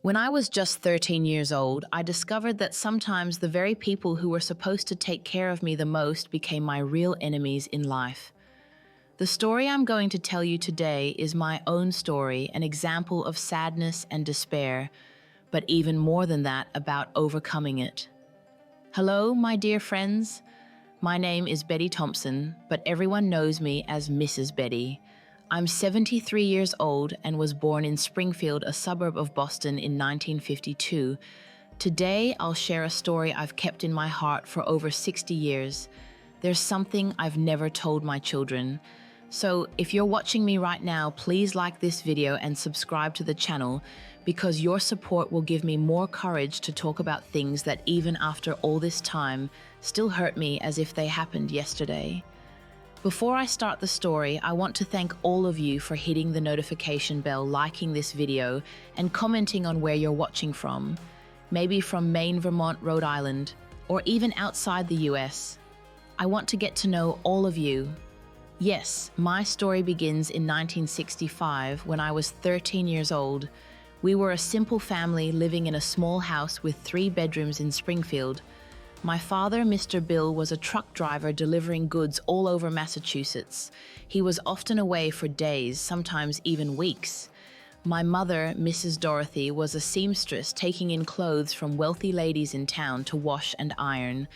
When I was just 13 years old, I discovered that sometimes the very people who were supposed to take care of me the most became my real enemies in life. The story I'm going to tell you today is my own story, an example of sadness and despair, but even more than that, about overcoming it. Hello, my dear friends. My name is Betty Thompson, but everyone knows me as Mrs. Betty. I'm 73 years old and was born in Springfield, a suburb of Boston, in 1952. Today, I'll share a story I've kept in my heart for over 60 years. There's something I've never told my children. So if you're watching me right now, please like this video and subscribe to the channel, because your support will give me more courage to talk about things that, even after all this time, still hurt me as if they happened yesterday. Before I start the story, I want to thank all of you for hitting the notification bell, liking this video, and commenting on where you're watching from. Maybe from Maine, Vermont, Rhode Island, or even outside the US. I want to get to know all of you. Yes, my story begins in 1965 when I was 13 years old. We were a simple family living in a small house with 3 bedrooms in Springfield. My father, Mr. Bill, was a truck driver delivering goods all over Massachusetts. He was often away for days, sometimes even weeks. My mother, Mrs. Dorothy, was a seamstress taking in clothes from wealthy ladies in town to wash and iron.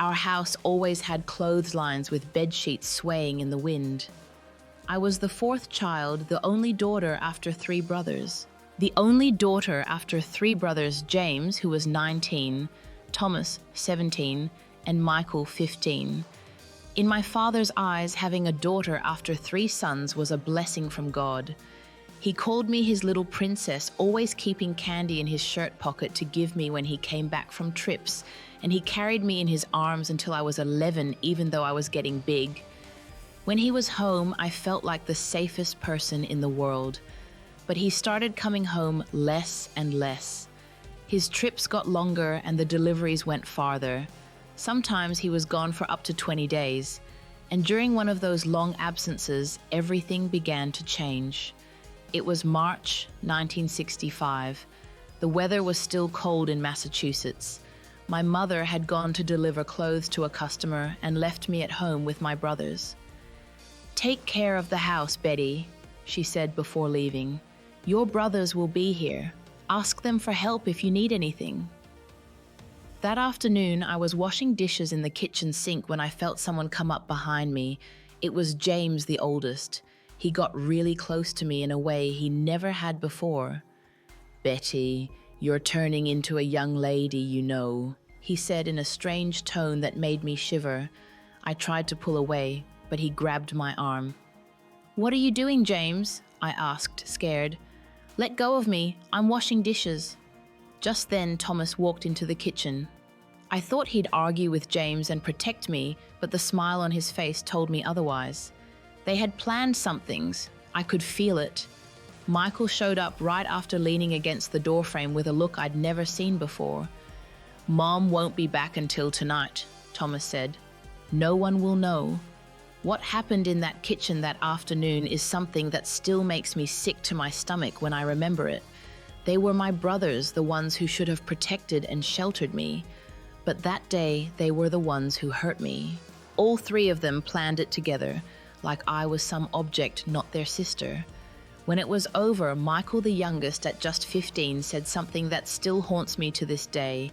Our house always had clotheslines with bed sheets swaying in the wind. I was the 4th child, the only daughter after 3 brothers. James, who was 19, Thomas, 17, and Michael, 15. In my father's eyes, having a daughter after 3 sons was a blessing from God. He called me his little princess, always keeping candy in his shirt pocket to give me when he came back from trips, and he carried me in his arms until I was 11, even though I was getting big. When he was home, I felt like the safest person in the world. But he started coming home less and less. His trips got longer and the deliveries went farther. Sometimes he was gone for up to 20 days. And during one of those long absences, everything began to change. It was March 1965. The weather was still cold in Massachusetts. My mother had gone to deliver clothes to a customer and left me at home with my brothers. "Take care of the house, Betty," she said before leaving. "Your brothers will be here. Ask them for help if you need anything." That afternoon, I was washing dishes in the kitchen sink when I felt someone come up behind me. It was James, the oldest. He got really close to me in a way he never had before. "Betty, you're turning into a young lady, you know," he said in a strange tone that made me shiver. I tried to pull away, but he grabbed my arm. "What are you doing, James?" I asked, scared. "Let go of me, I'm washing dishes." Just then, Thomas walked into the kitchen. I thought he'd argue with James and protect me, but the smile on his face told me otherwise. They had planned some things. I could feel it. Michael showed up right after leaning against the doorframe with a look I'd never seen before. "Mom won't be back until tonight," Thomas said. "No one will know." What happened in that kitchen that afternoon is something that still makes me sick to my stomach when I remember it. They were my brothers, the ones who should have protected and sheltered me. But that day, they were the ones who hurt me. All 3 of them planned it together, like I was some object, not their sister. When it was over, Michael, the youngest at just 15, said something that still haunts me to this day.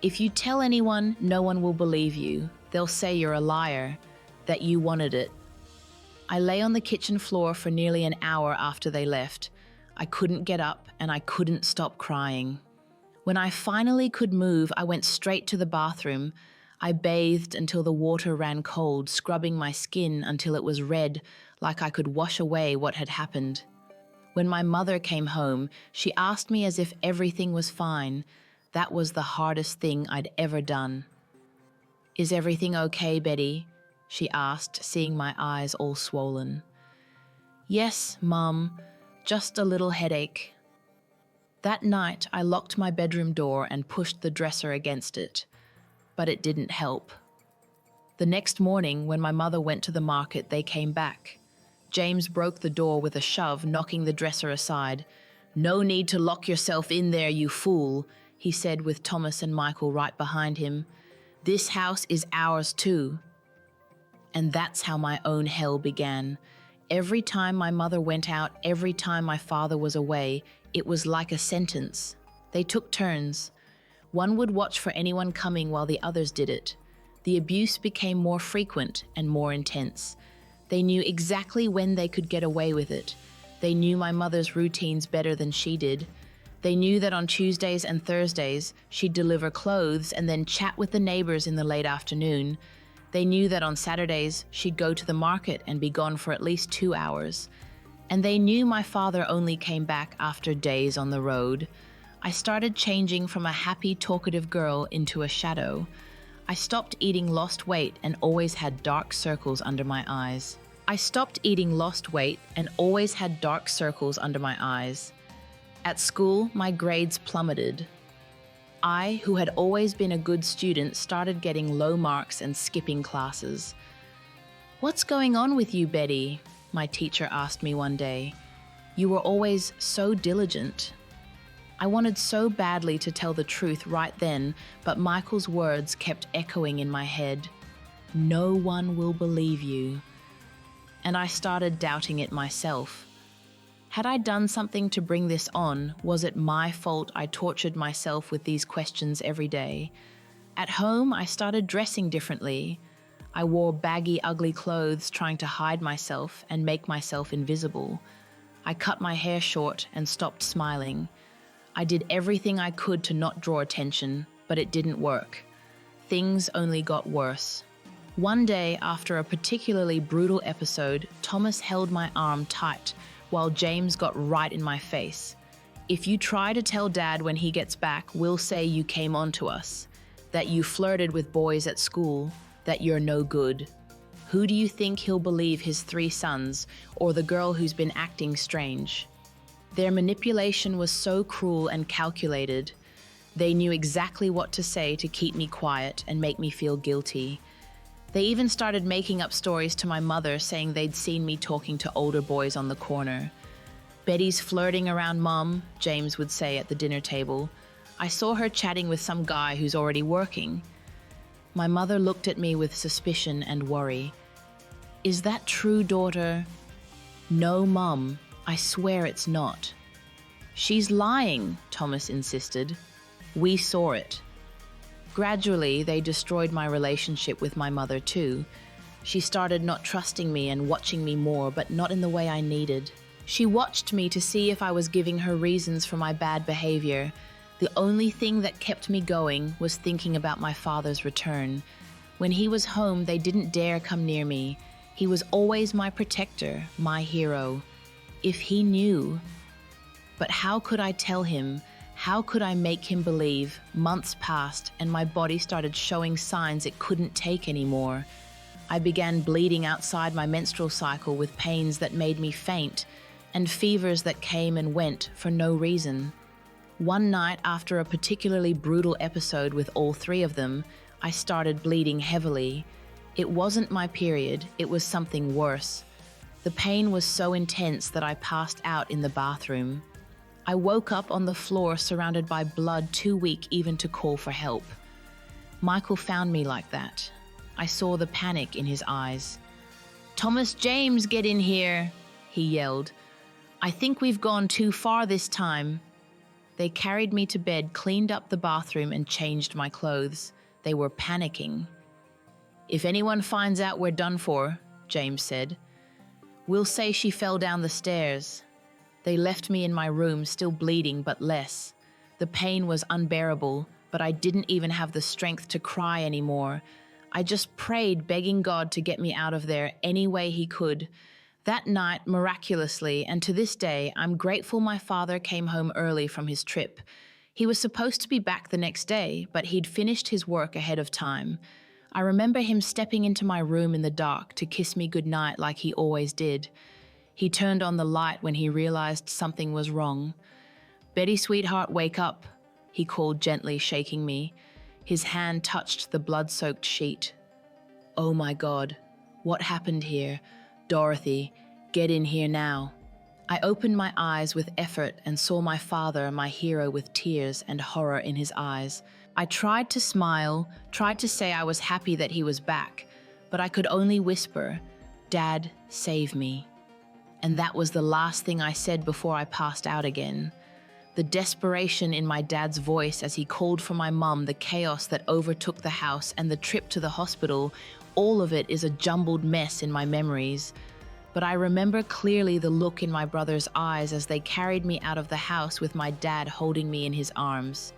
"If you tell anyone, no one will believe you. They'll say you're a liar, that you wanted it." I lay on the kitchen floor for nearly an hour after they left. I couldn't get up and I couldn't stop crying. When I finally could move, I went straight to the bathroom. I bathed until the water ran cold, scrubbing my skin until it was red, like I could wash away what had happened. When my mother came home, she asked me as if everything was fine. That was the hardest thing I'd ever done. "Is everything okay, Betty?" she asked, seeing my eyes all swollen. "Yes, Mum, just a little headache." That night, I locked my bedroom door and pushed the dresser against it, but it didn't help. The next morning, when my mother went to the market, they came back. James broke the door with a shove, knocking the dresser aside. "No need to lock yourself in there, you fool," he said with Thomas and Michael right behind him. "This house is ours too." And that's how my own hell began. Every time my mother went out, every time my father was away, it was like a sentence. They took turns. One would watch for anyone coming while the others did it. The abuse became more frequent and more intense. They knew exactly when they could get away with it. They knew my mother's routines better than she did. They knew that on Tuesdays and Thursdays, she'd deliver clothes and then chat with the neighbors in the late afternoon. They knew that on Saturdays, she'd go to the market and be gone for at least 2 hours. And they knew my father only came back after days on the road. I started changing from a happy, talkative girl into a shadow. I stopped eating lost weight and always had dark circles under my eyes. At school, my grades plummeted. I, who had always been a good student, started getting low marks and skipping classes. "What's going on with you, Betty?" my teacher asked me one day. "You were always so diligent." I wanted so badly to tell the truth right then, but Michael's words kept echoing in my head. "No one will believe you." And I started doubting it myself. Had I done something to bring this on? Was it my fault I tortured myself with these questions every day? At home, I started dressing differently. I wore baggy, ugly clothes, trying to hide myself and make myself invisible. I cut my hair short and stopped smiling. I did everything I could to not draw attention, but it didn't work. Things only got worse. One day, after a particularly brutal episode, Thomas held my arm tight, while James got right in my face. "If you try to tell Dad when he gets back, we'll say you came on to us, that you flirted with boys at school, that you're no good. Who do you think he'll believe, his 3 sons, or the girl who's been acting strange?" Their manipulation was so cruel and calculated. They knew exactly what to say to keep me quiet and make me feel guilty. They even started making up stories to my mother, saying they'd seen me talking to older boys on the corner. "Betty's flirting around Mom," James would say at the dinner table. "I saw her chatting with some guy who's already working." My mother looked at me with suspicion and worry. "Is that true, daughter?" "No, Mum, I swear it's not." "She's lying," Thomas insisted. "We saw it." Gradually, they destroyed my relationship with my mother too. She started not trusting me and watching me more, but not in the way I needed. She watched me to see if I was giving her reasons for my bad behavior. The only thing that kept me going was thinking about my father's return. When he was home, they didn't dare come near me. He was always my protector, my hero. If he knew. But how could I tell him? How could I make him believe? Months passed, and my body started showing signs it couldn't take anymore. I began bleeding outside my menstrual cycle with pains that made me faint, and fevers that came and went for no reason. One night, after a particularly brutal episode with all 3 of them, I started bleeding heavily. It wasn't my period, it was something worse. The pain was so intense that I passed out in the bathroom. I woke up on the floor surrounded by blood, too weak even to call for help. Michael found me like that. I saw the panic in his eyes. "Thomas, James, get in here," he yelled. "I think we've gone too far this time." They carried me to bed, cleaned up the bathroom, and changed my clothes. They were panicking. "If anyone finds out, we're done for," James said. "We'll say she fell down the stairs." They left me in my room, still bleeding, but less. The pain was unbearable, but I didn't even have the strength to cry anymore. I just prayed, begging God to get me out of there any way he could. That night, miraculously, and to this day, I'm grateful my father came home early from his trip. He was supposed to be back the next day, but he'd finished his work ahead of time. I remember him stepping into my room in the dark to kiss me goodnight like he always did. He turned on the light when he realized something was wrong. "Betty, sweetheart, wake up," he called gently, shaking me. His hand touched the blood-soaked sheet. "Oh my God, what happened here? Dorothy, get in here now." I opened my eyes with effort and saw my father, my hero, with tears and horror in his eyes. I tried to smile, tried to say I was happy that he was back, but I could only whisper, "Dad, save me." And that was the last thing I said before I passed out again. The desperation in my dad's voice as he called for my mum, the chaos that overtook the house, and the trip to the hospital, all of it is a jumbled mess in my memories. But I remember clearly the look in my brother's eyes as they carried me out of the house with my dad holding me in his arms.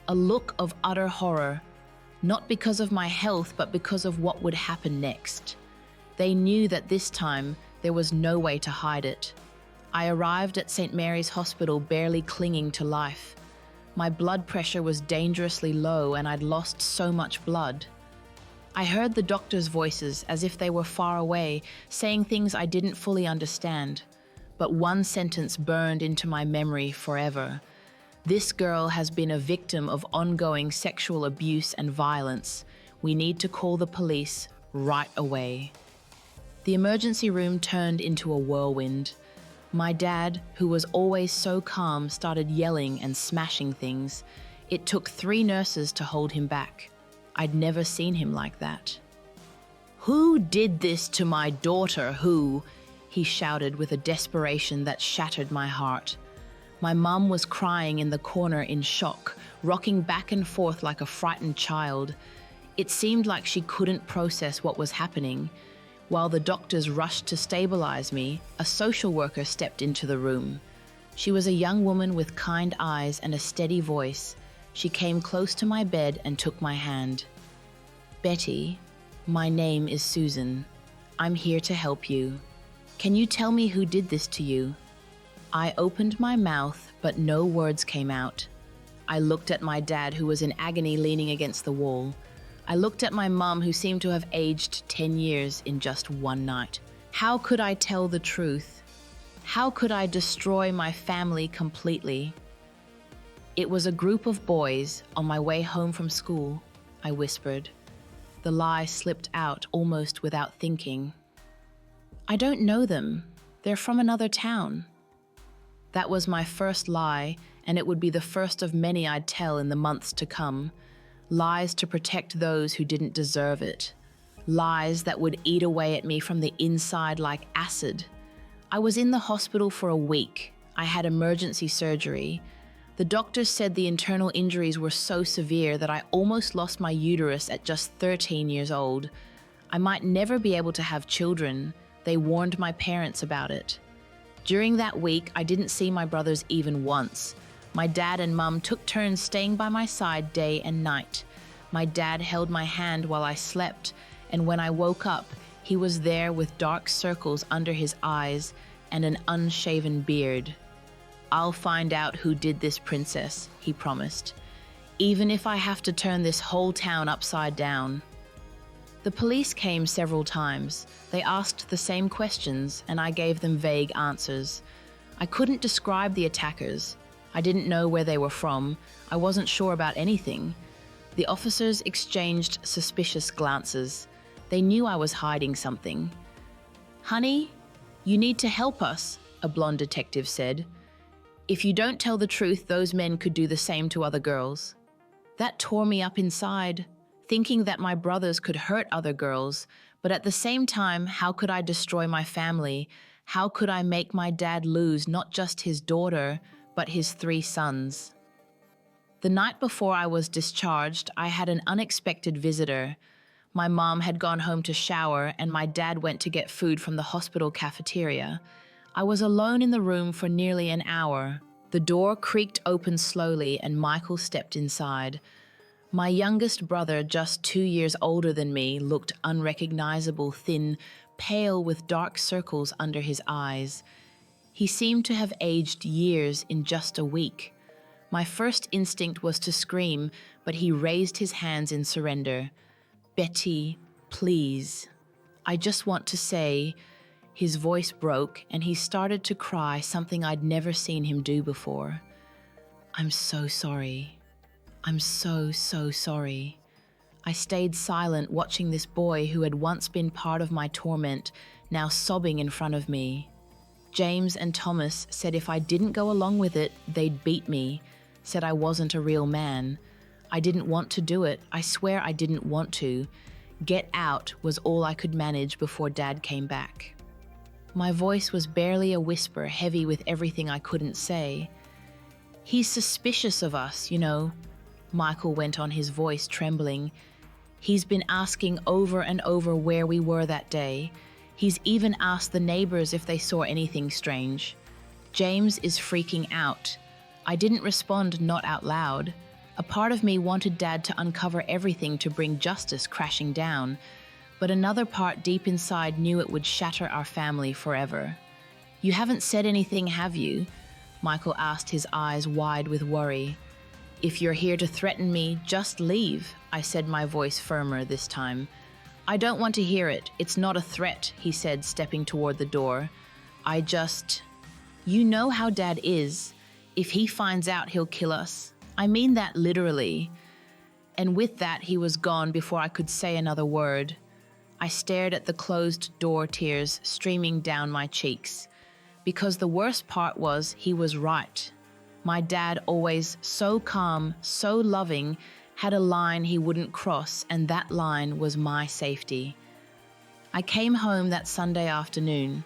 A look of utter horror, not because of my health, but because of what would happen next. They knew that this time there was no way to hide it. I arrived at St. Mary's Hospital barely clinging to life. My blood pressure was dangerously low and I'd lost so much blood. I heard the doctors' voices as if they were far away, saying things I didn't fully understand. But one sentence burned into my memory forever. "This girl has been a victim of ongoing sexual abuse and violence. We need to call the police right away." The emergency room turned into a whirlwind. My dad, who was always so calm, started yelling and smashing things. It took 3 nurses to hold him back. I'd never seen him like that. "Who did this to my daughter, who?" he shouted with a desperation that shattered my heart. My mum was crying in the corner in shock, rocking back and forth like a frightened child. It seemed like she couldn't process what was happening. While the doctors rushed to stabilize me, a social worker stepped into the room. She was a young woman with kind eyes and a steady voice. She came close to my bed and took my hand. "Betty, my name is Susan. I'm here to help you. Can you tell me who did this to you?" I opened my mouth, but no words came out. I looked at my dad, who was in agony leaning against the wall. I looked at my mum, who seemed to have aged 10 years in just one night. How could I tell the truth? How could I destroy my family completely? "It was a group of boys on my way home from school," I whispered. The lie slipped out almost without thinking. "I don't know them. They're from another town." That was my first lie, and it would be the first of many I'd tell in the months to come. Lies to protect those who didn't deserve it. Lies that would eat away at me from the inside like acid. I was in the hospital for a week. I had emergency surgery. The doctors said the internal injuries were so severe that I almost lost my uterus at just 13 years old. I might never be able to have children. They warned my parents about it. During that week, I didn't see my brothers even once. My dad and mum took turns staying by my side day and night. My dad held my hand while I slept, and when I woke up, he was there with dark circles under his eyes and an unshaven beard. "I'll find out who did this, princess," he promised, "even if I have to turn this whole town upside down." The police came several times. They asked the same questions, and I gave them vague answers. I couldn't describe the attackers. I didn't know where they were from. I wasn't sure about anything. The officers exchanged suspicious glances. They knew I was hiding something. "Honey, you need to help us," a blonde detective said. "If you don't tell the truth, those men could do the same to other girls." That tore me up inside, thinking that my brothers could hurt other girls, but at the same time, how could I destroy my family? How could I make my dad lose not just his daughter, but his 3 sons? The night before I was discharged, I had an unexpected visitor. My mom had gone home to shower, and my dad went to get food from the hospital cafeteria. I was alone in the room for nearly an hour. The door creaked open slowly, and Michael stepped inside. My youngest brother, just 2 years older than me, looked unrecognizable, thin, pale with dark circles under his eyes. He seemed to have aged years in just a week. My first instinct was to scream, but he raised his hands in surrender. "Betty, please. I just want to say..." His voice broke, and he started to cry, something I'd never seen him do before. "I'm so sorry. I'm so sorry." I stayed silent, watching this boy who had once been part of my torment, now sobbing in front of me. James and Thomas said if I didn't go along with it, they'd beat me, said I wasn't a real man. I didn't want to do it. I swear I didn't want to. Get out was all I could manage before Dad came back. My voice was barely a whisper, heavy with everything I couldn't say. He's suspicious of us, you know, Michael went on, his voice trembling. He's been asking over and over where we were that day. He's even asked the neighbors if they saw anything strange. James is freaking out. I didn't respond, not out loud. A part of me wanted Dad to uncover everything to bring justice crashing down, but another part deep inside knew it would shatter our family forever. You haven't said anything, have you? Michael asked, his eyes wide with worry. If you're here to threaten me, just leave, I said, my voice firmer this time. I don't want to hear it. It's not a threat, he said, stepping toward the door. You know how Dad is. If he finds out, he'll kill us. I mean that literally. And with that, he was gone before I could say another word. I stared at the closed door, tears streaming down my cheeks. Because the worst part was, he was right. My dad, always so calm, so loving, had a line he wouldn't cross, and that line was my safety. I came home that Sunday afternoon.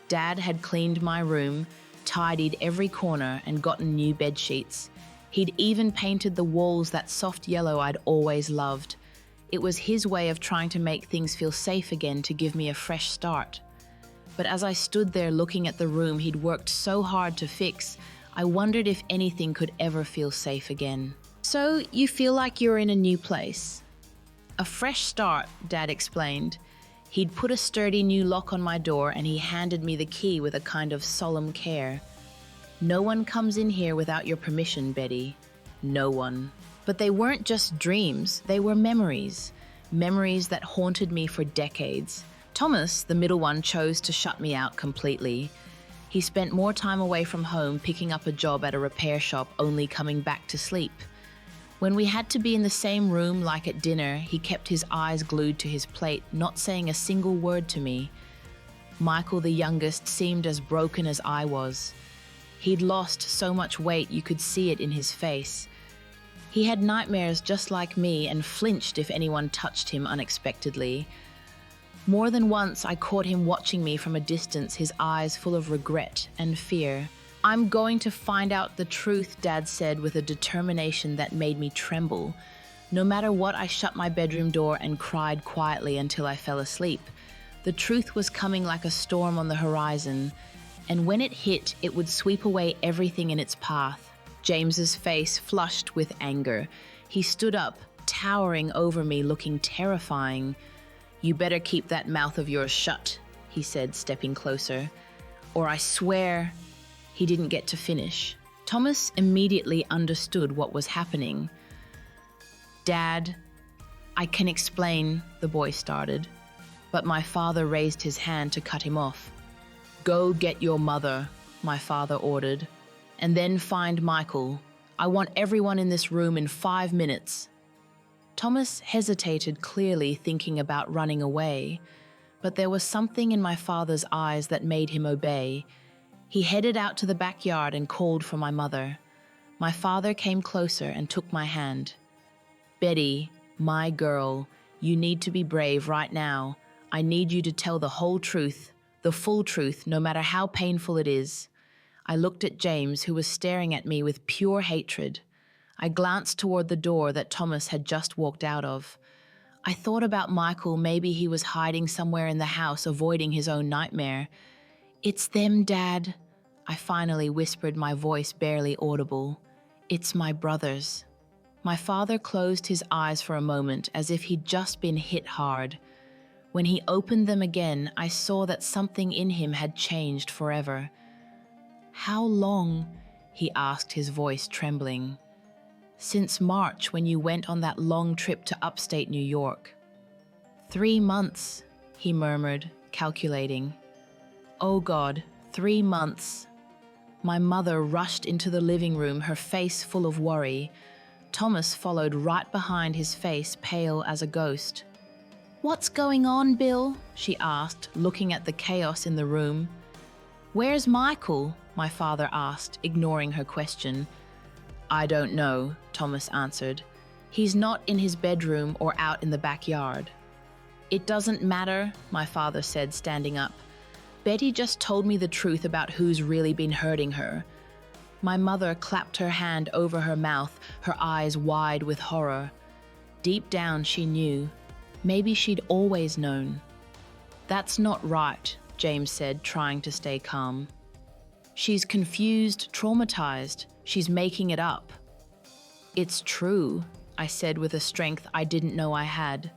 Dad had cleaned my room, tidied every corner, and gotten new bed sheets. He'd even painted the walls that soft yellow I'd always loved. It was his way of trying to make things feel safe again, to give me a fresh start. But as I stood there looking at the room he'd worked so hard to fix, I wondered if anything could ever feel safe again. So you feel like you're in a new place? A fresh start, Dad explained. He'd put a sturdy new lock on my door and he handed me the key with a kind of solemn care. No one comes in here without your permission, Betty. No one. But they weren't just dreams, they were memories. Memories that haunted me for decades. Thomas, the middle one, chose to shut me out completely. He spent more time away from home, picking up a job at a repair shop, only coming back to sleep. When we had to be in the same room, like at dinner, he kept his eyes glued to his plate, not saying a single word to me. Michael, the youngest, seemed as broken as I was. He'd lost so much weight you could see it in his face. He had nightmares just like me and flinched if anyone touched him unexpectedly. More than once, I caught him watching me from a distance, his eyes full of regret and fear. I'm going to find out the truth, Dad said with a determination that made me tremble. No matter what, I shut my bedroom door and cried quietly until I fell asleep. The truth was coming like a storm on the horizon, and when it hit, it would sweep away everything in its path. James's face flushed with anger. He stood up, towering over me, looking terrifying. You better keep that mouth of yours shut, he said, stepping closer. Or I swear... He didn't get to finish. Thomas immediately understood what was happening. Dad, I can explain, the boy started, but my father raised his hand to cut him off. Go get your mother, my father ordered, and then find Michael. I want everyone in this room in 5 minutes. Thomas hesitated, clearly thinking about running away, but there was something in my father's eyes that made him obey. He headed out to the backyard and called for my mother. My father came closer and took my hand. Betty, my girl, you need to be brave right now. I need you to tell the whole truth, the full truth, no matter how painful it is. I looked at James, who was staring at me with pure hatred. I glanced toward the door that Thomas had just walked out of. I thought about Michael. Maybe he was hiding somewhere in the house, avoiding his own nightmare. It's them, Dad, I finally whispered, my voice barely audible. It's my brothers. My father closed his eyes for a moment, as if he'd just been hit hard. When he opened them again, I saw that something in him had changed forever. How long? He asked, his voice trembling. Since March, when you went on that long trip to upstate New York. 3 months, he murmured, calculating. Oh God, 3 months. My mother rushed into the living room, her face full of worry. Thomas followed right behind, his face pale as a ghost. What's going on, Bill? She asked, looking at the chaos in the room. "Where's Michael?" my father asked, ignoring her question. "I don't know," Thomas answered. "He's not in his bedroom or out in the backyard." "It doesn't matter," my father said, standing up. "Betty just told me the truth about who's really been hurting her." My mother clapped her hand over her mouth, her eyes wide with horror. Deep down she knew. Maybe she'd always known. "That's not right," James said, trying to stay calm. "She's confused, traumatized. She's making it up." "It's true," I said with a strength I didn't know I had.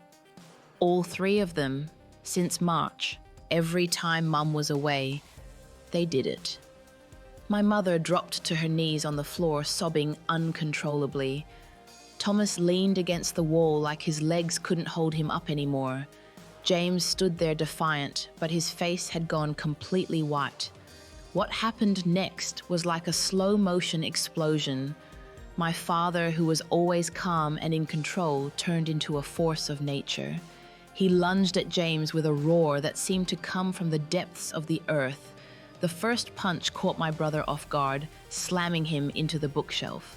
"All three of them, since March, every time Mum was away, they did it." My mother dropped to her knees on the floor, sobbing uncontrollably. Thomas leaned against the wall like his legs couldn't hold him up anymore. James stood there defiant, but his face had gone completely white. What happened next was like a slow-motion explosion. My father, who was always calm and in control, turned into a force of nature. He lunged at James with a roar that seemed to come from the depths of the earth. The first punch caught my brother off guard, slamming him into the bookshelf.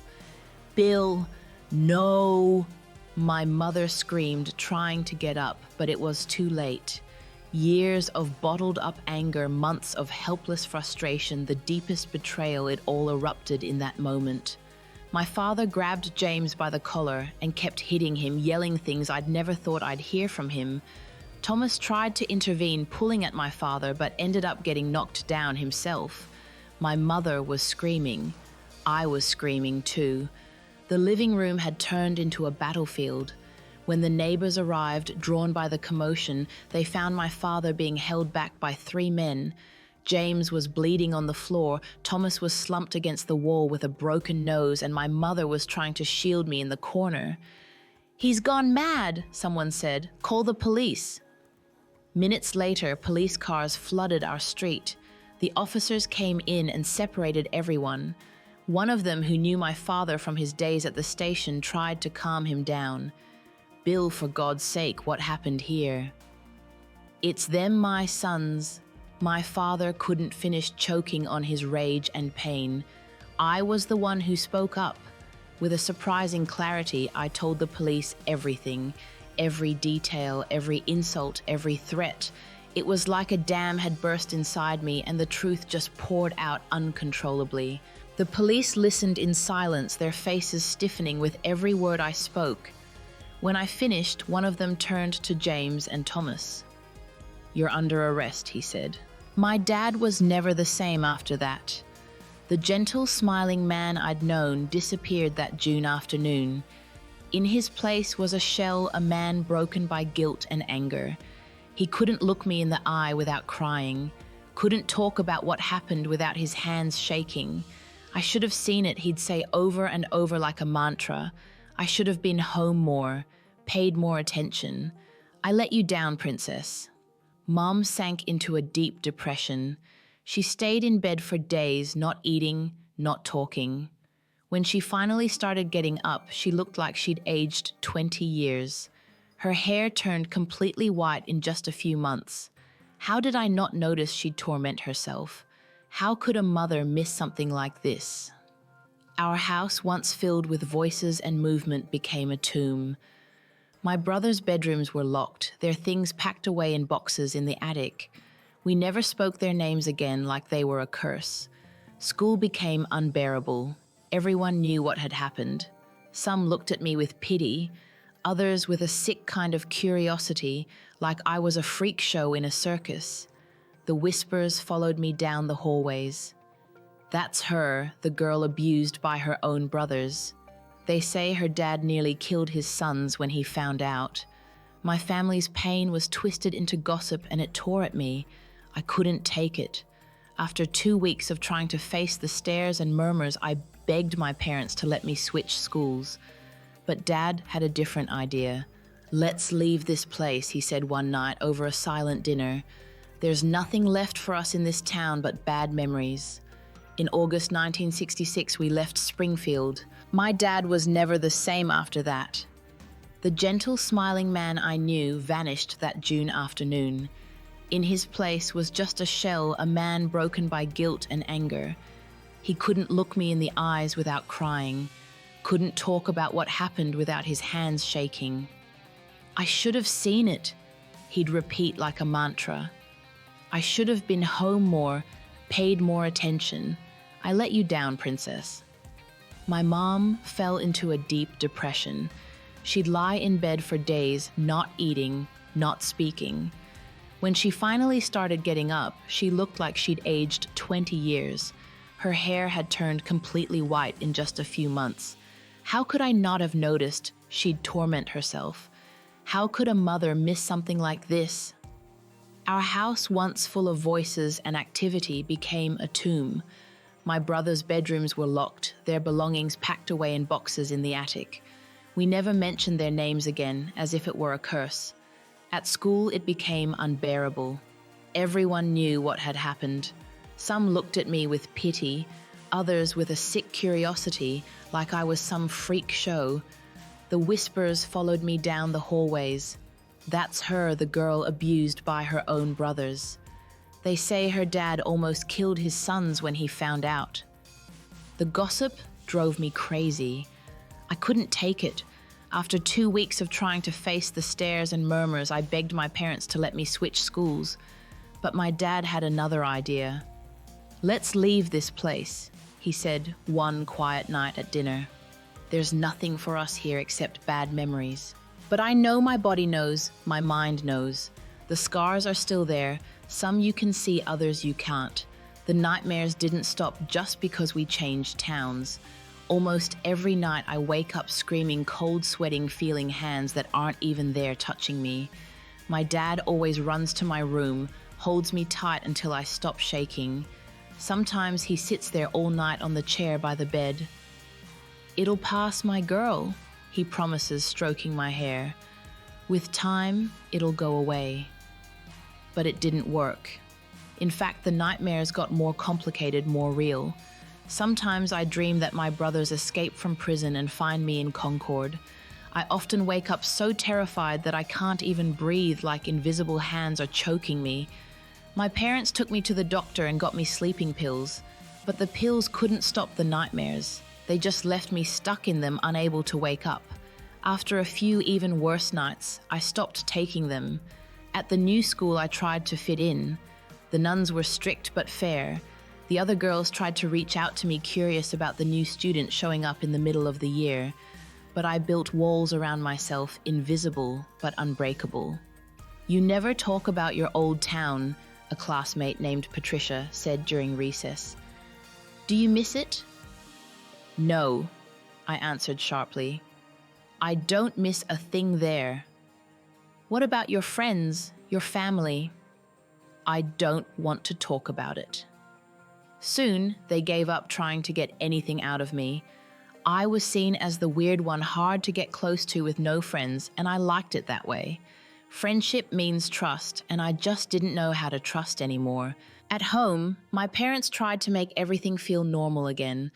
"Bill, no!" My mother screamed, trying to get up, but it was too late. Years of bottled-up anger, months of helpless frustration, the deepest betrayal, it all erupted in that moment. My father grabbed James by the collar and kept hitting him, yelling things I'd never thought I'd hear from him. Thomas tried to intervene, pulling at my father, but ended up getting knocked down himself. My mother was screaming. I was screaming too. The living room had turned into a battlefield. When the neighbors arrived, drawn by the commotion, they found my father being held back by 3 men. James was bleeding on the floor, Thomas was slumped against the wall with a broken nose, and my mother was trying to shield me in the corner. "He's gone mad," someone said. "Call the police." Minutes later, police cars flooded our street. The officers came in and separated everyone. One of them, who knew my father from his days at the station, tried to calm him down. "Bill, for God's sake, what happened here?" "It's them, my sons." My father couldn't finish choking on his rage and pain. I was the one who spoke up. With a surprising clarity, I told the police everything, every detail, every insult, every threat. It was like a dam had burst inside me and the truth just poured out uncontrollably. The police listened in silence, their faces stiffening with every word I spoke. When I finished, one of them turned to James and Thomas. "You're under arrest," he said. My dad was never the same after that. The gentle, smiling man I'd known disappeared that June afternoon. In his place was a shell, a man broken by guilt and anger. He couldn't look me in the eye without crying, couldn't talk about what happened without his hands shaking. I should have seen it, he'd say over and over like a mantra. I should have been home more, paid more attention. "I let you down, Princess." Mom sank into a deep depression. She stayed in bed for days, not eating, not talking. When she finally started getting up, she looked like she'd aged 20 years. Her hair turned completely white in just a few months. How did I not notice she'd torment herself? How could a mother miss something like this? Our house, once filled with voices and movement, became a tomb. My brother's bedrooms were locked, their things packed away in boxes in the attic. We never spoke their names again, like they were a curse. School became unbearable. Everyone knew what had happened. Some looked at me with pity, others with a sick kind of curiosity, like I was a freak show in a circus. The whispers followed me down the hallways. "That's her, the girl abused by her own brothers. They say her dad nearly killed his sons when he found out." My family's pain was twisted into gossip and it tore at me. I couldn't take it. After 2 weeks of trying to face the stares and murmurs, I begged my parents to let me switch schools. But Dad had a different idea. "Let's leave this place," he said one night over a silent dinner. "There's nothing left for us in this town but bad memories." In August 1966, we left Springfield. My dad was never the same after that. The gentle, smiling man I knew vanished that June afternoon. In his place was just a shell, a man broken by guilt and anger. He couldn't look me in the eyes without crying, couldn't talk about what happened without his hands shaking. "I should have seen it," he'd repeat like a mantra. "I should have been home more, paid more attention. I let you down, princess." My mom fell into a deep depression. She'd lie in bed for days, not eating, not speaking. When she finally started getting up, she looked like she'd aged 20 years. Her hair had turned completely white in just a few months. How could I not have noticed she'd torment herself? How could a mother miss something like this? Our house, once full of voices and activity, became a tomb. My brothers' bedrooms were locked, their belongings packed away in boxes in the attic. We never mentioned their names again, as if it were a curse. At school, it became unbearable. Everyone knew what had happened. Some looked at me with pity, others with a sick curiosity, like I was some freak show. The whispers followed me down the hallways. "That's her, the girl abused by her own brothers. They say her dad almost killed his sons when he found out." The gossip drove me crazy. I couldn't take it. After 2 weeks of trying to face the stares and murmurs, I begged my parents to let me switch schools. But my dad had another idea. "Let's leave this place," he said one quiet night at dinner. "There's nothing for us here except bad memories." But I know my body knows, my mind knows. The scars are still there, some you can see, others you can't. The nightmares didn't stop just because we changed towns. Almost every night I wake up screaming, cold sweating, feeling hands that aren't even there touching me. My dad always runs to my room, holds me tight until I stop shaking. Sometimes he sits there all night on the chair by the bed. "It'll pass, my girl," he promises, stroking my hair. "With time, it'll go away." But it didn't work. In fact, the nightmares got more complicated, more real. Sometimes I dream that my brothers escape from prison and find me in Concord. I often wake up so terrified that I can't even breathe, like invisible hands are choking me. My parents took me to the doctor and got me sleeping pills, but the pills couldn't stop the nightmares. They just left me stuck in them, unable to wake up. After a few even worse nights, I stopped taking them. At the new school, I tried to fit in. The nuns were strict but fair. The other girls tried to reach out to me, curious about the new student showing up in the middle of the year. But I built walls around myself, invisible but unbreakable. "You never talk about your old town," a classmate named Patricia said during recess. "Do you miss it?" "No," I answered sharply. "I don't miss a thing there." "What about your friends, your family?" "I don't want to talk about it." Soon, they gave up trying to get anything out of me. I was seen as the weird one, hard to get close to with no friends, and I liked it that way. Friendship means trust, and I just didn't know how to trust anymore. At home, my parents tried to make everything feel normal again.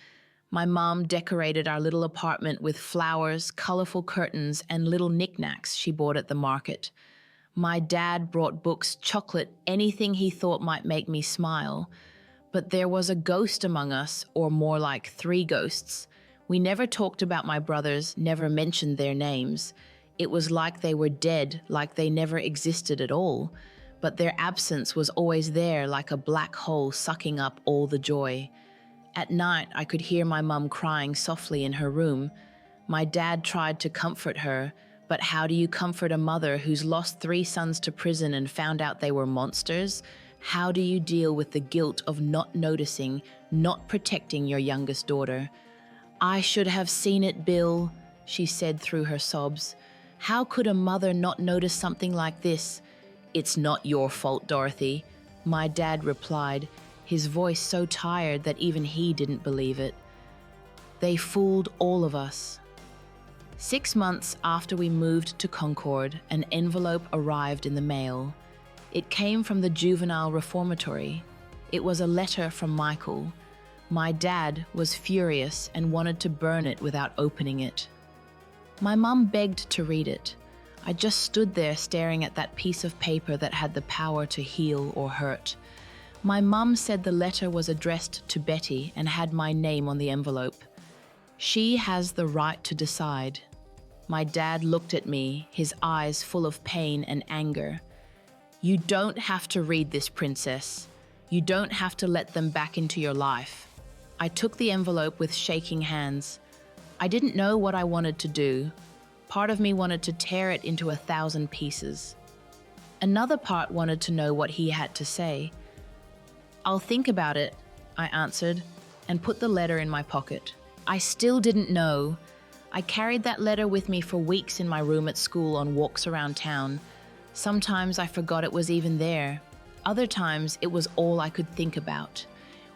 My mom decorated our little apartment with flowers, colorful curtains, and little knickknacks she bought at the market. My dad brought books, chocolate, anything he thought might make me smile. But there was a ghost among us, or more like 3 ghosts. We never talked about my brothers, never mentioned their names. It was like they were dead, like they never existed at all. But their absence was always there, like a black hole sucking up all the joy. At night, I could hear my mum crying softly in her room. My dad tried to comfort her, but how do you comfort a mother who's lost 3 sons to prison and found out they were monsters? How do you deal with the guilt of not noticing, not protecting your youngest daughter? "I should have seen it, Bill," she said through her sobs. "How could a mother not notice something like this?" "It's not your fault, Dorothy," my dad replied, his voice so tired that even he didn't believe it. "They fooled all of us." 6 months after we moved to Concord, an envelope arrived in the mail. It came from the juvenile reformatory. It was a letter from Michael. My dad was furious and wanted to burn it without opening it. My mum begged to read it. I just stood there staring at that piece of paper that had the power to heal or hurt. My mum said the letter was addressed to Betty and had my name on the envelope. She has the right to decide. My dad looked at me, his eyes full of pain and anger. You don't have to read this, princess. You don't have to let them back into your life. I took the envelope with shaking hands. I didn't know what I wanted to do. Part of me wanted to tear it into 1,000 pieces. Another part wanted to know what he had to say. I'll think about it, I answered, and put the letter in my pocket. I still didn't know. I carried that letter with me for weeks in my room at school on walks around town. Sometimes I forgot it was even there. Other times it was all I could think about.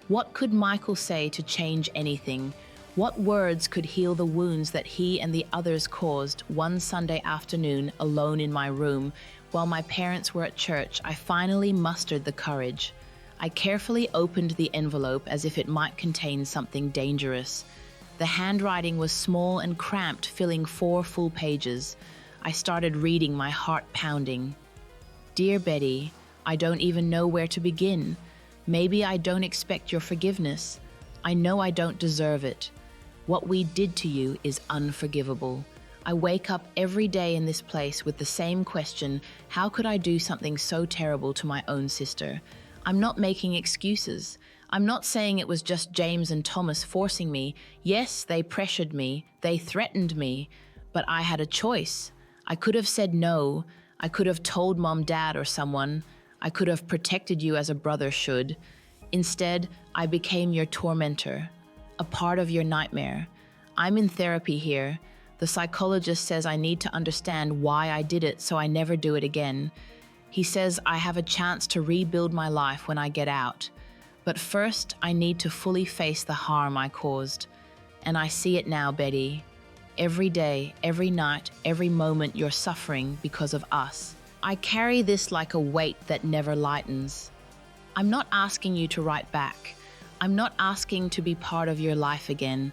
What could Michael say to change anything? What words could heal the wounds that he and the others caused? One Sunday afternoon, alone in my room, while my parents were at church, I finally mustered the courage. I carefully opened the envelope as if it might contain something dangerous. The handwriting was small and cramped, filling 4 full pages. I started reading, my heart pounding. Dear Betty, I don't even know where to begin. Maybe I don't expect your forgiveness. I know I don't deserve it. What we did to you is unforgivable. I wake up every day in this place with the same question: how could I do something so terrible to my own sister? I'm not making excuses. I'm not saying it was just James and Thomas forcing me. Yes, they pressured me. They threatened me. But I had a choice. I could have said no. I could have told Mom, Dad, or someone. I could have protected you as a brother should. Instead, I became your tormentor, a part of your nightmare. I'm in therapy here. The psychologist says I need to understand why I did it so I never do it again. He says I have a chance to rebuild my life when I get out. But first, I need to fully face the harm I caused. And I see it now, Betty. Every day, every night, every moment you're suffering because of us. I carry this like a weight that never lightens. I'm not asking you to write back. I'm not asking to be part of your life again.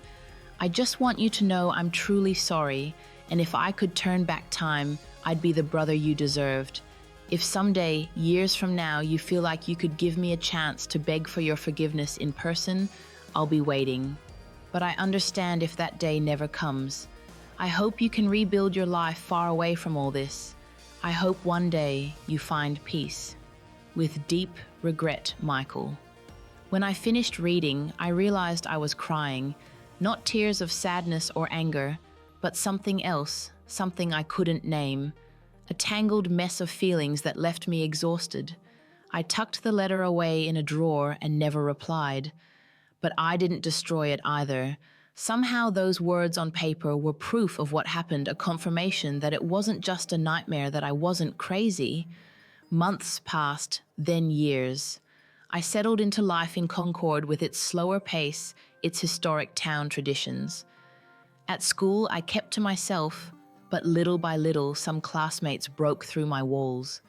I just want you to know I'm truly sorry, and if I could turn back time, I'd be the brother you deserved. If someday, years from now, you feel like you could give me a chance to beg for your forgiveness in person, I'll be waiting. But I understand if that day never comes. I hope you can rebuild your life far away from all this. I hope one day you find peace. With deep regret, Michael. When I finished reading, I realized I was crying, not tears of sadness or anger, but something else, something I couldn't name. A tangled mess of feelings that left me exhausted. I tucked the letter away in a drawer and never replied. But I didn't destroy it either. Somehow those words on paper were proof of what happened, a confirmation that it wasn't just a nightmare, that I wasn't crazy. Months passed, then years. I settled into life in Concord with its slower pace, its historic town traditions. At school, I kept to myself, but little by little, some classmates broke through my walls.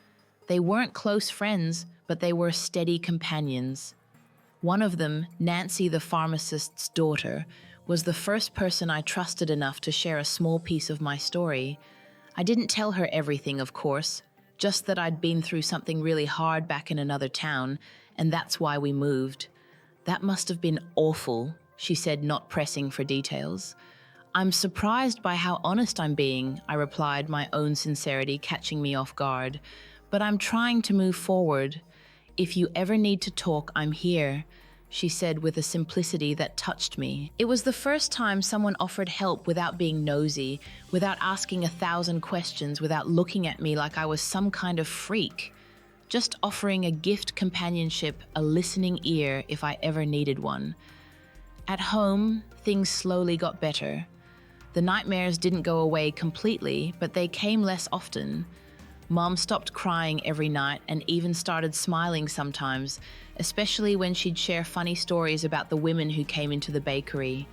They weren't close friends, but they were steady companions. One of them, Nancy, the pharmacist's daughter, was the first person I trusted enough to share a small piece of my story. I didn't tell her everything, of course, just that I'd been through something really hard back in another town, and that's why we moved. That must have been awful, she said, not pressing for details. I'm surprised by how honest I'm being, I replied, my own sincerity catching me off guard. But I'm trying to move forward. If you ever need to talk, I'm here, she said with a simplicity that touched me. It was the first time someone offered help without being nosy, without asking 1,000 questions, without looking at me like I was some kind of freak. Just offering a gift companionship, a listening ear if I ever needed one. At home, things slowly got better. The nightmares didn't go away completely, but they came less often. Mom stopped crying every night and even started smiling sometimes, especially when she'd share funny stories about the women who came into the bakery.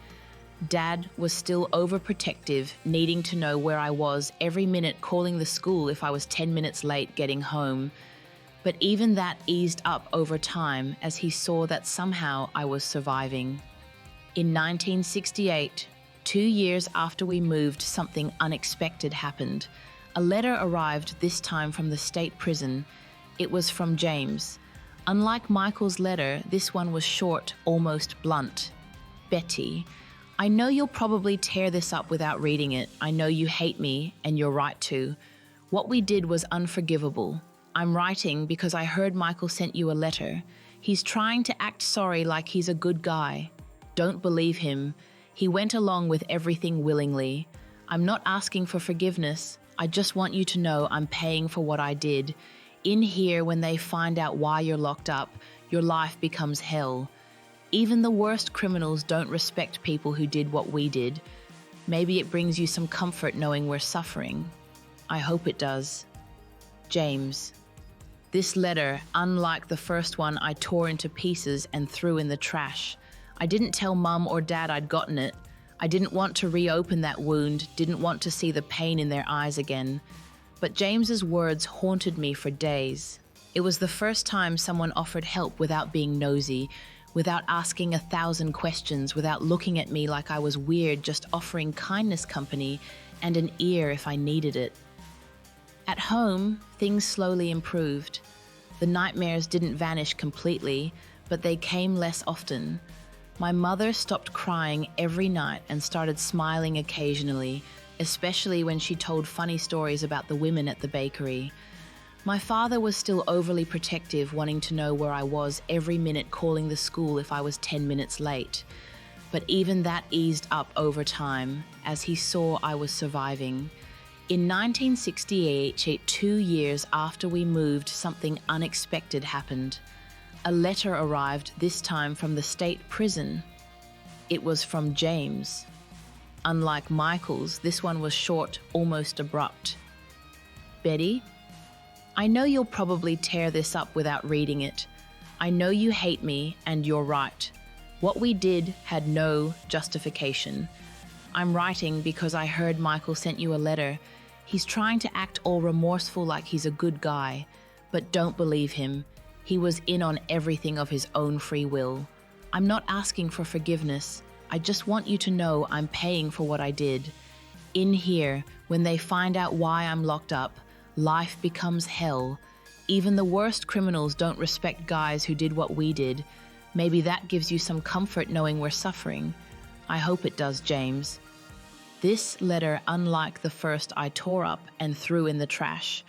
Dad was still overprotective, needing to know where I was every minute, calling the school if I was 10 minutes late getting home. But even that eased up over time as he saw that somehow I was surviving. In 1968, 2 years after we moved, something unexpected happened. A letter arrived, this time from the state prison. It was from James. Unlike Michael's letter, this one was short, almost blunt. Betty, I know you'll probably tear this up without reading it. I know you hate me, and you're right to. What we did was unforgivable. I'm writing because I heard Michael sent you a letter. He's trying to act sorry like he's a good guy. Don't believe him. He went along with everything willingly. I'm not asking for forgiveness. I just want you to know I'm paying for what I did. In here, when they find out why you're locked up, your life becomes hell. Even the worst criminals don't respect people who did what we did. Maybe it brings you some comfort knowing we're suffering. I hope it does. James. This letter, unlike the first one, I tore into pieces and threw in the trash. I didn't tell Mum or Dad I'd gotten it. I didn't want to reopen that wound, didn't want to see the pain in their eyes again. But James's words haunted me for days. It was the first time someone offered help without being nosy, without asking 1,000 questions, without looking at me like I was weird, just offering kindness, company, and an ear if I needed it. At home, things slowly improved. The nightmares didn't vanish completely, but they came less often. My mother stopped crying every night and started smiling occasionally, especially when she told funny stories about the women at the bakery. My father was still overly protective, wanting to know where I was every minute, calling the school if I was 10 minutes late. But even that eased up over time, as he saw I was surviving. In 1968, 2 years after we moved, something unexpected happened. A letter arrived, this time from the state prison. It was from James. Unlike Michael's, this one was short, almost abrupt. Betty, I know you'll probably tear this up without reading it. I know you hate me, and you're right. What we did had no justification. I'm writing because I heard Michael sent you a letter. He's trying to act all remorseful like he's a good guy, but don't believe him. He was in on everything of his own free will. I'm not asking for forgiveness. I just want you to know I'm paying for what I did. In here, when they find out why I'm locked up, life becomes hell. Even the worst criminals don't respect guys who did what we did. Maybe that gives you some comfort knowing we're suffering. I hope it does, James. This letter, unlike the first, I tore up and threw in the trash.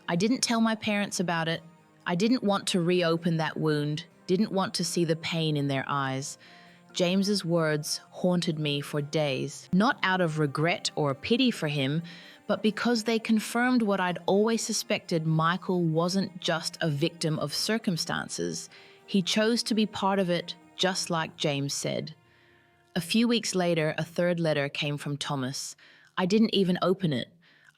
I didn't tell my parents about it. I didn't want to reopen that wound, didn't want to see the pain in their eyes. James's words haunted me for days, not out of regret or pity for him, but because they confirmed what I'd always suspected. Michael wasn't just a victim of circumstances. He chose to be part of it, just like James said. A few weeks later, a third letter came from Thomas. I didn't even open it.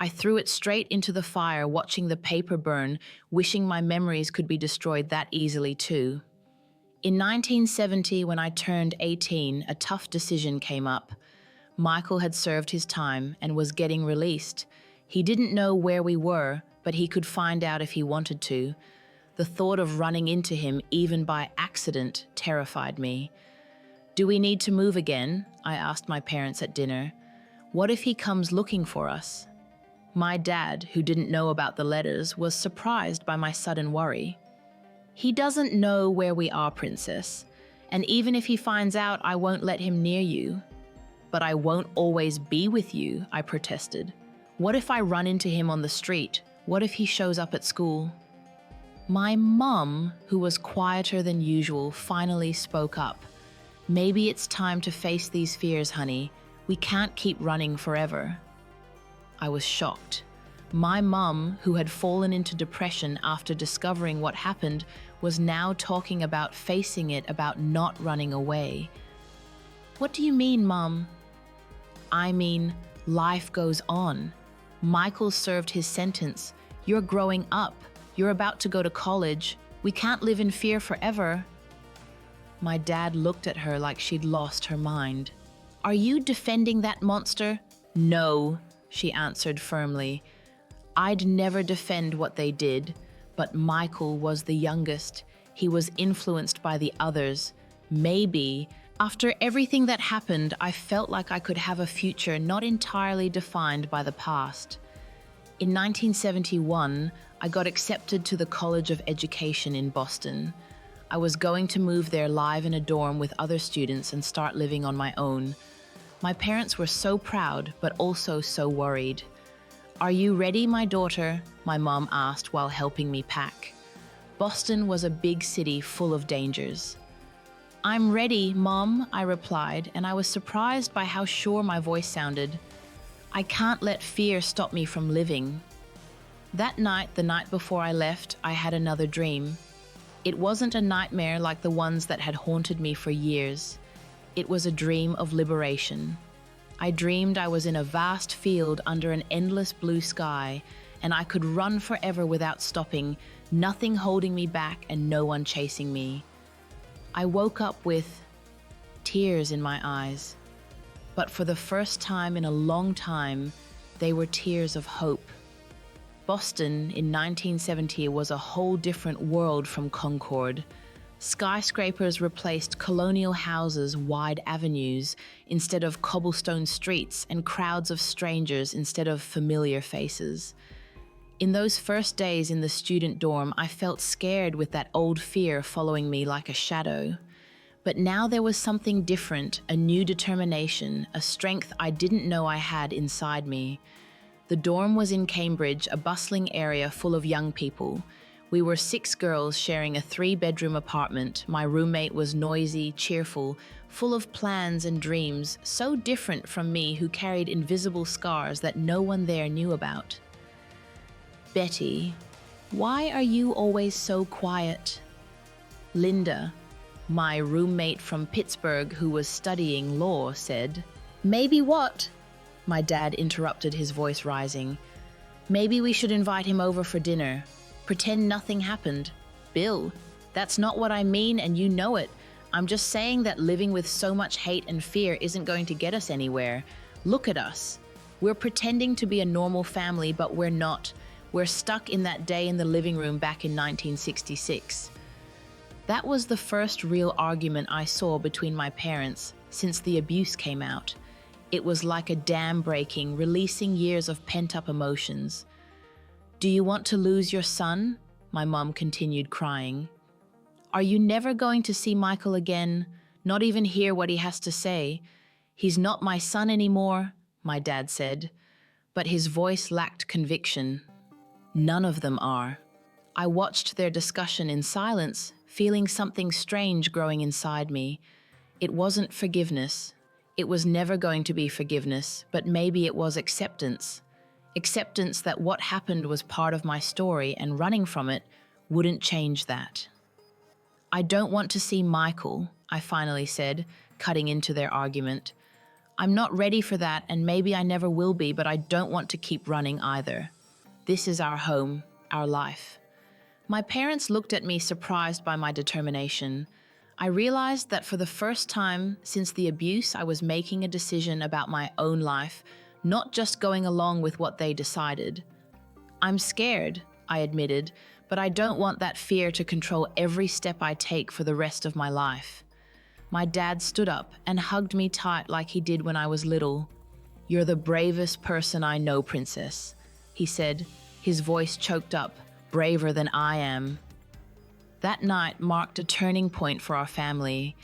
I threw it straight into the fire, watching the paper burn, wishing my memories could be destroyed that easily too. In 1970, when I turned 18, a tough decision came up. Michael had served his time and was getting released. He didn't know where we were, but he could find out if he wanted to. The thought of running into him, even by accident, terrified me. Do we need to move again? I asked my parents at dinner. What if he comes looking for us? My dad, who didn't know about the letters, was surprised by my sudden worry. He doesn't know where we are, Princess. And even if he finds out, I won't let him near you. But I won't always be with you, I protested. What if I run into him on the street? What if he shows up at school? My mum, who was quieter than usual, finally spoke up. Maybe it's time to face these fears, honey. We can't keep running forever. I was shocked. My mum, who had fallen into depression after discovering what happened, was now talking about facing it, about not running away. What do you mean, Mum? I mean, life goes on. Michael served his sentence. You're growing up. You're about to go to college. We can't live in fear forever. My dad looked at her like she'd lost her mind. Are you defending that monster? No, she answered firmly. I'd never defend what they did, but Michael was the youngest. He was influenced by the others. Maybe, after everything that happened, I felt like I could have a future not entirely defined by the past. In 1971, I got accepted to the College of Education in Boston. I was going to move there live in a dorm with other students and start living on my own. My parents were so proud, but also so worried. "Are you ready, my daughter?" my mom asked while helping me pack. Boston was a big city full of dangers. "I'm ready, Mom," I replied, and I was surprised by how sure my voice sounded. I can't let fear stop me from living. That night, the night before I left, I had another dream. It wasn't a nightmare like the ones that had haunted me for years. It was a dream of liberation. I dreamed I was in a vast field under an endless blue sky, and I could run forever without stopping, nothing holding me back and no one chasing me. I woke up with tears in my eyes. But for the first time in a long time, they were tears of hope. Boston in 1970 was a whole different world from Concord. Skyscrapers replaced colonial houses, wide avenues instead of cobblestone streets, and crowds of strangers instead of familiar faces. In those first days in the student dorm, I felt scared with that old fear following me like a shadow. But now there was something different, a new determination, a strength I didn't know I had inside me. The dorm was in Cambridge, a bustling area full of young people. We were 6 girls sharing a 3-bedroom apartment. My roommate was noisy, cheerful, full of plans and dreams, so different from me who carried invisible scars that no one there knew about. "Betty, why are you always so quiet?" Linda, my roommate from Pittsburgh who was studying law, said. "Maybe what?" My dad interrupted, his voice rising. "Maybe we should invite him over for dinner. Pretend nothing happened." "Bill, that's not what I mean, and you know it. I'm just saying that living with so much hate and fear isn't going to get us anywhere. Look at us. We're pretending to be a normal family, but we're not. We're stuck in that day in the living room back in 1966. That was the first real argument I saw between my parents since the abuse came out. It was like a dam breaking, releasing years of pent-up emotions. "Do you want to lose your son?" my mom continued crying. "Are you never going to see Michael again? Not even hear what he has to say? He's not my son anymore," my dad said, but his voice lacked conviction. "None of them are." I watched their discussion in silence, feeling something strange growing inside me. It wasn't forgiveness. It was never going to be forgiveness, but maybe it was acceptance. Acceptance that what happened was part of my story and running from it wouldn't change that. "I don't want to see Michael," I finally said, cutting into their argument. "I'm not ready for that, and maybe I never will be, but I don't want to keep running either. This is our home, our life." My parents looked at me, surprised by my determination. I realized that for the first time since the abuse, I was making a decision about my own life, not just going along with what they decided. "I'm scared," I admitted, "but I don't want that fear to control every step I take for the rest of my life." My dad stood up and hugged me tight like he did when I was little. "You're the bravest person I know, Princess," he said, his voice choked up. "Braver than I am." That night marked a turning point for our family.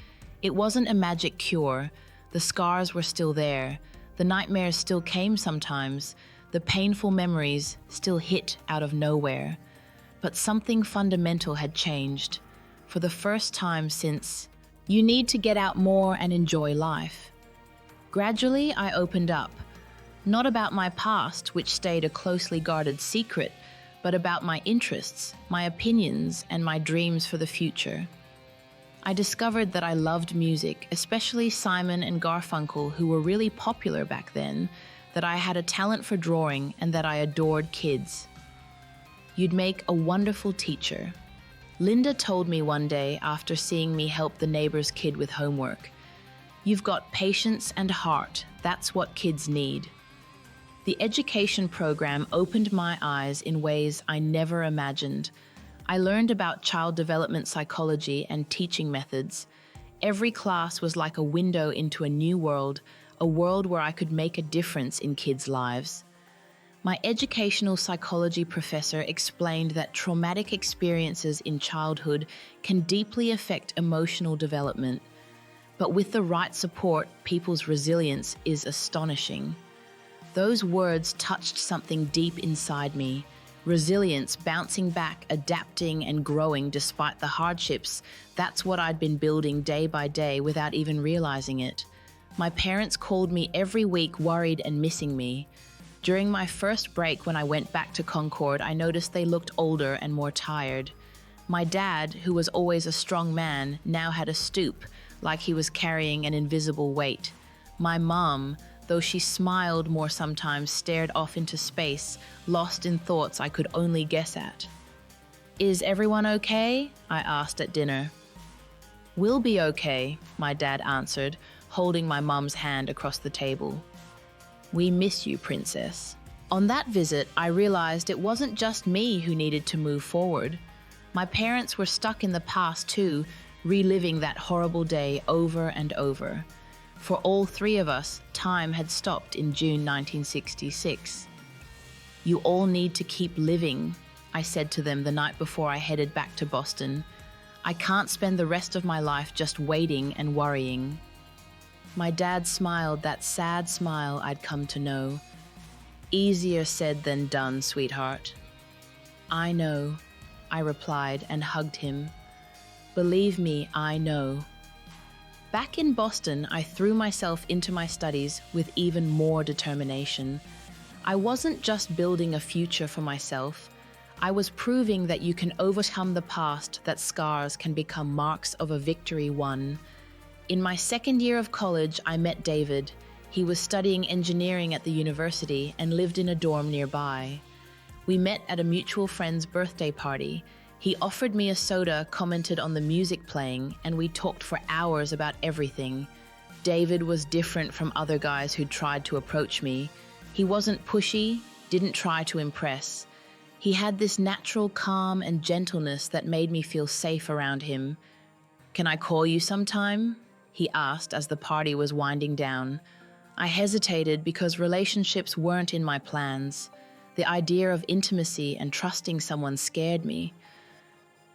It wasn't a magic cure. The scars were still there. The nightmares still came sometimes. The painful memories still hit out of nowhere. But something fundamental had changed. For the first time since, "You need to get out more and enjoy life." Gradually, I opened up. Not about my past, which stayed a closely guarded secret, but about my interests, my opinions, and my dreams for the future. I discovered that I loved music, especially Simon and Garfunkel, who were really popular back then, that I had a talent for drawing, and that I adored kids. "You'd make a wonderful teacher," Linda told me one day after seeing me help the neighbor's kid with homework. "You've got patience and heart. That's what kids need." The education program opened my eyes in ways I never imagined. I learned about child development psychology and teaching methods. Every class was like a window into a new world, a world where I could make a difference in kids' lives. My educational psychology professor explained that traumatic experiences in childhood can deeply affect emotional development, but with the right support, people's resilience is astonishing. Those words touched something deep inside me. Resilience, bouncing back, adapting, and growing despite the hardships, that's what I'd been building day by day without even realizing it. My parents called me every week, worried and missing me. During my first break when I went back to Concord, I noticed they looked older and more tired. My dad, who was always a strong man, now had a stoop, like he was carrying an invisible weight. My mom, though she smiled more sometimes, stared off into space, lost in thoughts I could only guess at. "Is everyone okay?" I asked at dinner. "We'll be okay," my dad answered, holding my mum's hand across the table. "We miss you, Princess." On that visit, I realized it wasn't just me who needed to move forward. My parents were stuck in the past too, reliving that horrible day over and over. For all three of us, time had stopped in June 1966. "You all need to keep living," I said to them the night before I headed back to Boston. "I can't spend the rest of my life just waiting and worrying." My dad smiled, that sad smile I'd come to know. "Easier said than done, sweetheart." "I know," I replied and hugged him. "Believe me, I know." Back in Boston, I threw myself into my studies with even more determination. I wasn't just building a future for myself. I was proving that you can overcome the past, that scars can become marks of a victory won. In my second year of college, I met David. He was studying engineering at the university and lived in a dorm nearby. We met at a mutual friend's birthday party. He offered me a soda, commented on the music playing, and we talked for hours about everything. David was different from other guys who'd tried to approach me. He wasn't pushy, didn't try to impress. He had this natural calm and gentleness that made me feel safe around him. "Can I call you sometime?" he asked as the party was winding down. I hesitated because relationships weren't in my plans. The idea of intimacy and trusting someone scared me.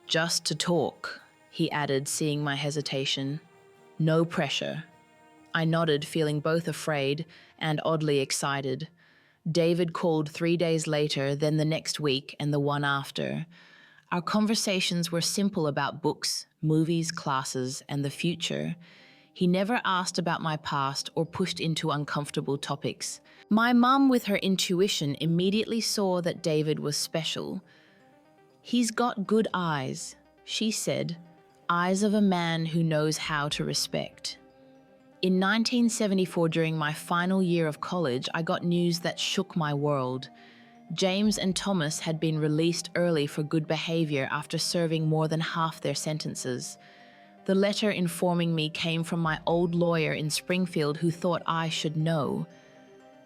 "Just to talk," he added, seeing my hesitation. "No pressure." I nodded, feeling both afraid and oddly excited. David called 3 days later, then the next week, and the one after. Our conversations were simple about books, movies, classes, and the future. He never asked about my past or pushed into uncomfortable topics. My mum, with her intuition, immediately saw that David was special. "He's got good eyes," she said, "eyes of a man who knows how to respect." In 1974, during my final year of college, I got news that shook my world. James and Thomas had been released early for good behavior after serving more than half their sentences. The letter informing me came from my old lawyer in Springfield, who thought I should know.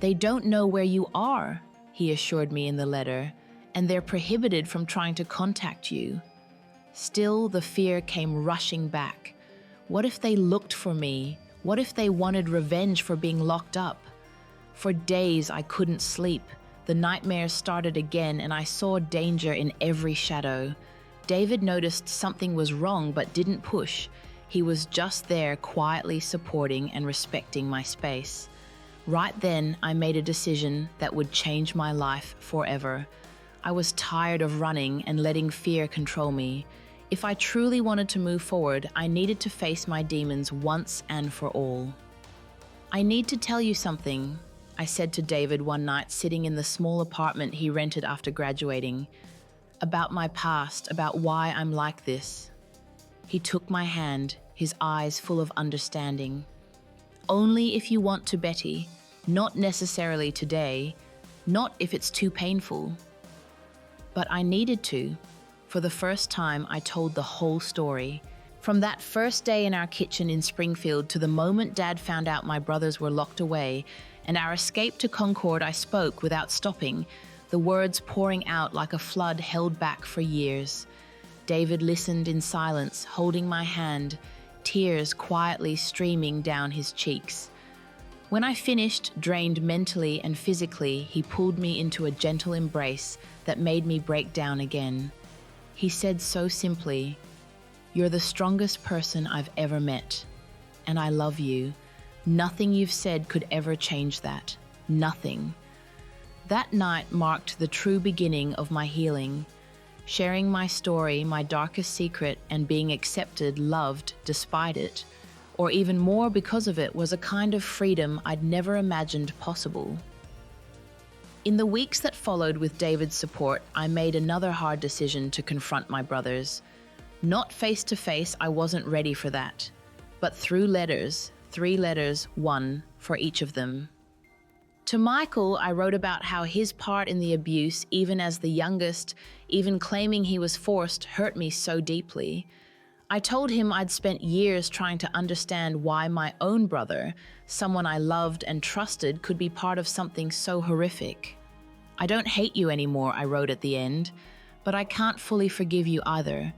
"They don't know where you are," he assured me in the letter, "and they're prohibited from trying to contact you." Still, the fear came rushing back. What if they looked for me? What if they wanted revenge for being locked up? For days, I couldn't sleep. The nightmares started again, and I saw danger in every shadow. David noticed something was wrong but didn't push. He was just there, quietly supporting and respecting my space. Right then, I made a decision that would change my life forever. I was tired of running and letting fear control me. If I truly wanted to move forward, I needed to face my demons once and for all. "I need to tell you something," I said to David one night, sitting in the small apartment he rented after graduating. "About my past, about why I'm like this." He took my hand, his eyes full of understanding. "Only if you want to, Betty. Not necessarily today. Not if it's too painful." But I needed to. For the first time, I told the whole story. From that first day in our kitchen in Springfield to the moment Dad found out my brothers were locked away and our escape to Concord, I spoke without stopping, the words pouring out like a flood held back for years. David listened in silence, holding my hand, tears quietly streaming down his cheeks. When I finished, drained mentally and physically, he pulled me into a gentle embrace that made me break down again. He said so simply, "You're the strongest person I've ever met, and I love you. Nothing you've said could ever change that. Nothing." That night marked the true beginning of my healing. Sharing my story, my darkest secret, and being accepted, loved despite it, or even more because of it, was a kind of freedom I'd never imagined possible. In the weeks that followed with David's support, I made another hard decision to confront my brothers. Not face to face, I wasn't ready for that, but through letters, 3 letters, 1 for each of them. To Michael, I wrote about how his part in the abuse, even as the youngest, even claiming he was forced, hurt me so deeply. I told him I'd spent years trying to understand why my own brother, someone I loved and trusted, could be part of something so horrific. "I don't hate you anymore," I wrote at the end, "but I can't fully forgive you either.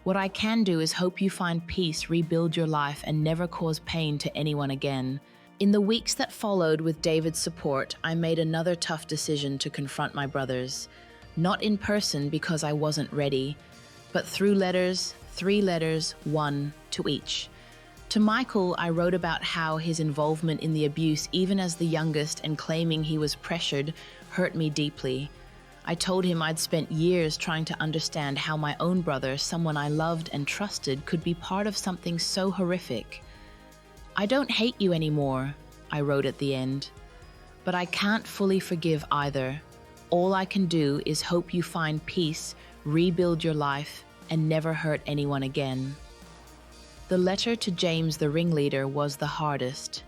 What I can do is hope you find peace, rebuild your life, and never cause pain to anyone again." In the weeks that followed with David's support, I made another tough decision to confront my brothers. Not in person because I wasn't ready, but through letters, 3 letters, 1 to each. To Michael, I wrote about how his involvement in the abuse, even as the youngest and claiming he was pressured, hurt me deeply. I told him I'd spent years trying to understand how my own brother, someone I loved and trusted, could be part of something so horrific. "I don't hate you anymore," I wrote at the end, "but I can't fully forgive either. All I can do is hope you find peace, rebuild your life, and never hurt anyone again." The letter to James the ringleader was the hardest.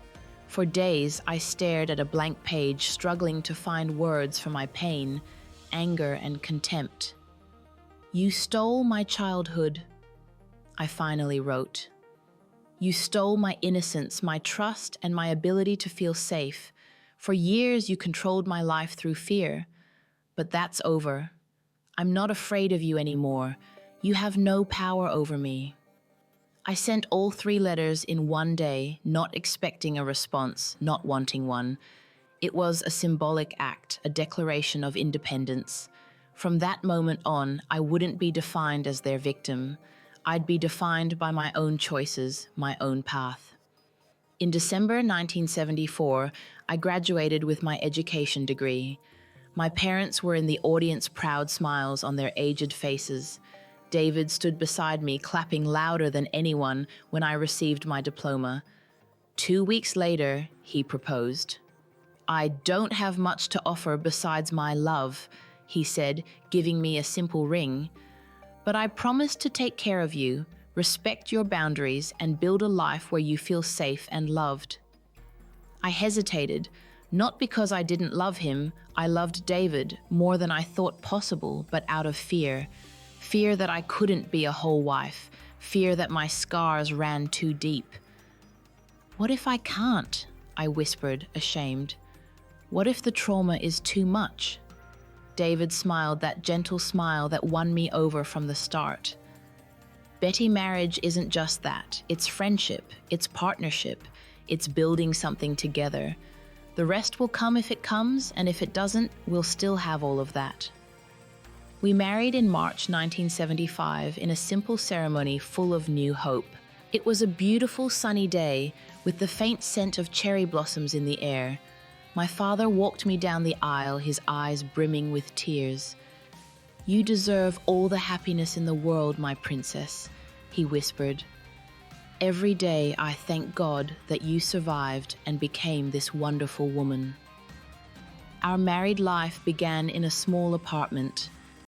For days, I stared at a blank page, struggling to find words for my pain, anger, and contempt. "You stole my childhood," I finally wrote. "You stole my innocence, my trust, and my ability to feel safe. For years, you controlled my life through fear. But that's over. I'm not afraid of you anymore. You have no power over me." I sent all 3 letters in one day, not expecting a response, not wanting one. It was a symbolic act, a declaration of independence. From that moment on, I wouldn't be defined as their victim. I'd be defined by my own choices, my own path. In December 1974, I graduated with my education degree. My parents were in the audience, proud smiles on their aged faces. David stood beside me, clapping louder than anyone when I received my diploma. 2 weeks later, he proposed. "I don't have much to offer besides my love," he said, giving me a simple ring. "But I promise to take care of you, respect your boundaries, and build a life where you feel safe and loved." I hesitated, not because I didn't love him. I loved David more than I thought possible, but out of fear. Fear that I couldn't be a whole wife. Fear that my scars ran too deep. "What if I can't?" I whispered, ashamed. "What if the trauma is too much?" David smiled, that gentle smile that won me over from the start. "Betty, marriage isn't just that. It's friendship, it's partnership, it's building something together. The rest will come if it comes, and if it doesn't, we'll still have all of that." We married in March 1975 in a simple ceremony full of new hope. It was a beautiful sunny day with the faint scent of cherry blossoms in the air. My father walked me down the aisle, his eyes brimming with tears. "You deserve all the happiness in the world, my princess," he whispered. "Every day I thank God that you survived and became this wonderful woman." Our married life began in a small apartment.